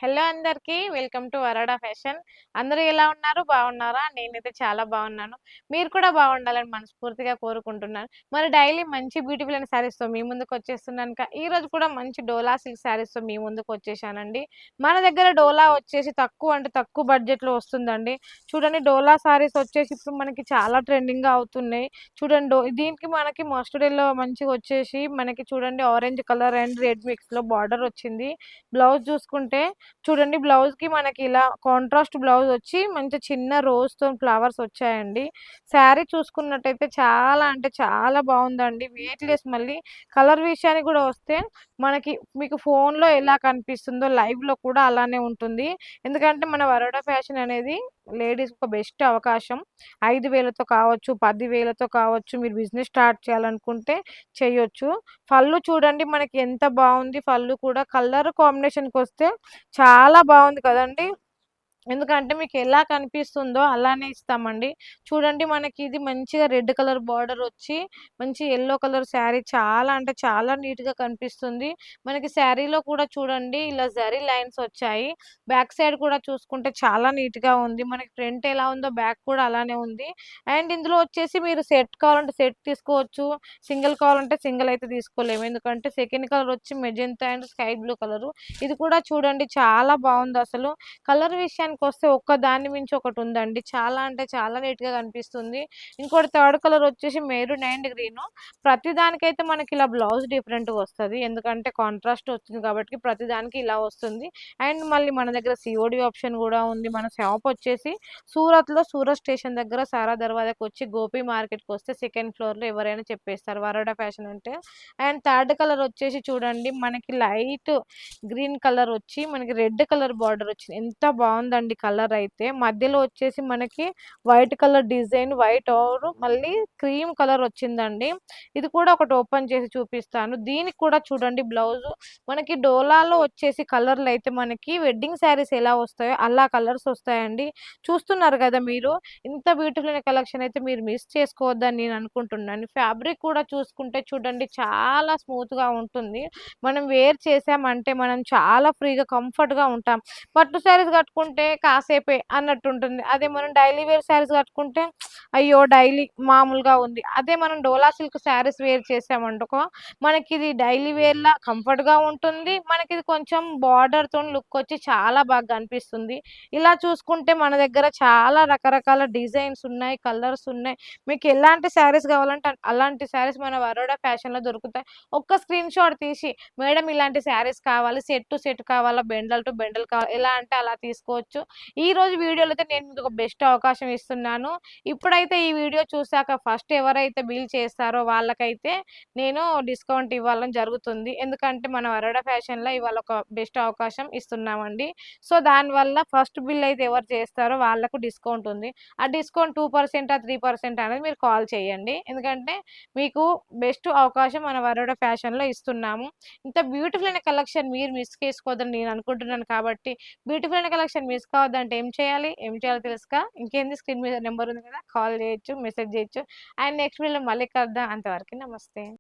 Hello అందరికీ welcome to వరాడా fashion. అందరూ ఎలా ఉన్నారు? బాగున్నారా? నేనైతే చాలా బాగున్నాను. మీరు కూడా బాగుండాలని మనస్ఫూర్తిగా కోరుకుంటున్నాను. మరి డైలీ మంచి బ్యూటిఫుల్ అయిన శారీస్‌తో మీ ముందుకు వచ్చేస్తున్నాను. ఈరోజు కూడా మంచి డోలా సిల్క్ శారీస్‌తో మీ ముందుకు వచ్చేసానండి. మన దగ్గర డోలా వచ్చేసి తక్కువ అంటే తక్కువ బడ్జెట్‌లో వస్తుందండి. చూడండి, డోలా శారీస్ వచ్చేసి ఇప్పుడు మనకి చాలా ట్రెండింగ్‌గా అవుతున్నాయి. చూడండి, దీనికి మనకి మస్టర్డ్ యెల్లో మంచిగా వచ్చేసి మనకి చూడండి ఆరెంజ్ కలర్ అండ్ రెడ్ మిక్స్‌లో బార్డర్ వచ్చింది. బ్లౌజ్ చూసుకుంటే చూడండి, బ్లౌజ్‌కి మనకి ఇలా కాంట్రాస్ట్ బ్లౌజ్ వచ్చి మంచి చిన్న రోజ్‌తోని ఫ్లవర్స్ వచ్చాయండి. శారీ చూసుకున్నట్టయితే చాలా అంటే చాలా బాగుందండి. వెయిట్‌లెస్, మళ్ళీ కలర్ విషయానికి కూడా వస్తే మనకి మీకు ఫోన్‌లో ఎలా కనిపిస్తుందో లైవ్‌లో కూడా అలానే ఉంటుంది. ఎందుకంటే మన వరోడా ఫ్యాషన్ అనేది లేడీస్‌కి ఒక బెస్ట్ అవకాశం. 5,000తో కావచ్చు, 10,000తో కావచ్చు. మీరు బిజినెస్ స్టార్ట్ చేయాలనుకుంటే చేయొచ్చు. పళ్ళు చూడండి మనకి ఎంత బాగుంది. పళ్ళు కూడా కలర్ కాంబినేషన్‌కొస్తే చాలా బాగుంది కదండీ! ఎందుకంటే మీకెలా కనిపిస్తుందో అలానే ఇస్తామండి. చూడండి, మనకి ఇది మంచిగా రెడ్ కలర్ బార్డర్ వచ్చి, మంచి యెల్లో కలర్ శారీ చాలా అంటే చాలా నీట్‌గా కనిపిస్తుంది. మనకి శారీలో కూడా చూడండి ఇలా జరీ లైన్స్ వచ్చాయి. బ్యాక్ సైడ్ కూడా చూసుకుంటే చాలా నీట్‌గా ఉంది. మనకి ఫ్రంట్ ఎలా ఉందో బ్యాక్ కూడా అలానే ఉంది. అండ్ ఇందులో వచ్చేసి మీరు సెట్ కావాలంటే సెట్ తీసుకోవచ్చు. సింగిల్ కావాలంటే సింగిల్ అయితే తీసుకోలేము. ఎందుకంటే సెకండ్ కలర్ వచ్చి magenta and sky blue colour. ఇది కూడా చూడండి చాలా బావుందసలు. కలర్ విషయానికొస్తే ఒక్క దాన్ని మించి ఒకటుందండి. చాలా అంటే చాలా నీట్‌గా కనిపిస్తుంది. ఇంకోటి థర్డ్ కలర్ వచ్చేసి మెరూన్ అండ్ గ్రీను. ప్రతి దానికైతే మనకిలా బ్లౌజ్ డిఫరెంట్‌గా వస్తది. ఎందుకంటే కాంట్రాస్ట్ వచ్చింది కాబట్టి ప్రతి దానికి ఇలా వస్తుంది. అండ్ మళ్ళీ మన దగ్గర సీఓడీ ఆప్షన్ గూడా ఉంది. మన షాప్ వచ్చేసి సూరత్‌లో సూరత్ స్టేషన్ దగ్గర సారా దర్వాజాకొచ్చి గోపి మార్కెట్‌కొస్తే సెకండ్ ఫ్లోర్‌లో ఎవరైనా చెప్పేస్తారు వరోడా ఫ్యాషన్ అంటే. అండ్ థర్డ్ కలర్ వచ్చేసి చూడండి మనకి లైట్ గ్రీన్ కలర్ వచ్చి మనకి రెడ్ కలర్ బార్డర్ వచ్చింది. ఎంత బాగుందండి కలర్ అయితే. మధ్యలో వచ్చేసి మనకి white colour design, white or మళ్ళీ క్రీమ్ కలర్ వచ్చిందండి. ఇది కూడా ఒకటి ఓపెన్ చేసి చూపిస్తాను. దీనికి కూడా చూడండి బ్లౌజ్ మనకి డోలాలో వచ్చేసి కలర్లు అయితే మనకి వెడ్డింగ్ శారీస్ ఎలా వస్తాయో అలా కలర్స్ వస్తాయండి. చూస్తున్నారు కదా మీరు. ఇంత బ్యూటిఫుల్ అయిన కలెక్షన్ అయితే మీరు మిస్ చేసుకోవద్దని నేను అనుకుంటున్నాను. ఫ్యాబ్రిక్ కూడా చూసుకుంటే చూడండి చాలా స్మూత్‌గా ఉంటుంది. మనం వేర్ చేసామంటే మనం చాలా ఫ్రీగా కంఫర్ట్‌గా ఉంటాం. పట్టు శారీస్ కట్టుకుంటే కాసేపే అన్నట్టుంటుంది. అదే మనం డైలీ వేర్ శారీస్ కట్టుకుంటే అయ్యో! డైలీ మామూలుగా ఉంది. అదే మనం డోలా సిల్క్ శారీస్ వేర్ చేసామనుకో మనకిది డైలీ వేర్‌లా కంఫర్ట్‌గా ఉంటుంది. మనకిది కొంచెం బార్డర్‌తోని లుక్ వచ్చి చాలా బాగా కనిపిస్తుంది. ఇలా చూసుకుంటే మన దగ్గర చాలా రకరకాల డిజైన్స్ ఉన్నాయి, కలర్స్ ఉన్నాయి. మీకు ఎలాంటి శారీస్ కావాలంటే అలాంటి శారీస్ మన వరోడా ఫ్యాషన్‌లో దొరుకుతాయి. ఒక్క స్క్రీన్ షాట్ తీసి మేడం ఇలాంటి శారీస్ కావాలి, సెట్ టు సెట్ కావాలా, బెండల్ టు బెండల్ కావాలా, ఎలా అంటే అలా తీసుకోవచ్చు. ఈరోజు వీడియోలో అయితే నేను మీకు ఒక బెస్ట్ అవకాశం ఇస్తున్నాను. ఇప్పుడైతే ఈ వీడియో చూసాక ఫస్ట్ ఎవరైతే బిల్ చేస్తారో వాళ్ళకైతే నేను డిస్కౌంట్ ఇవ్వాలని జరుగుతుంది. ఎందుకంటే మన వరోడా ఫ్యాషన్‌లో ఇవాళ ఒక బెస్ట్ అవకాశం ఇస్తున్నామండి. సో, దానివల్ల ఫస్ట్ బిల్ అయితే ఎవరు చేస్తారో వాళ్ళకు డిస్కౌంట్ ఉంది. ఆ డిస్కౌంట్ 2% 3% అనేది మీరు కాల్ చేయండి. ఎందుకంటే మీకు బెస్ట్ అవకాశం మన వరోడా ఫ్యాషన్‌లో ఇస్తున్నాము. ఇంత బ్యూటిఫుల్ అయిన కలెక్షన్ మీరు మిస్ చేసుకోవద్దని నేను అనుకుంటున్నాను కాబట్టి, బ్యూటిఫుల్ అయిన కలెక్షన్ మిస్ కావద్దంటే ఏం చేయాలి? ఏం చేయాలో తెలుసుగా? ఇంకేంది, స్క్రీన్ మీద నెంబర్ ఉంది కదా! కాల్ చేయొచ్చు, మెసేజ్ చేయొచ్చు. అండ్ నెక్స్ట్ వీడియోలో మళ్ళీ కలుద్దాం. అంతవరకు నమస్తే.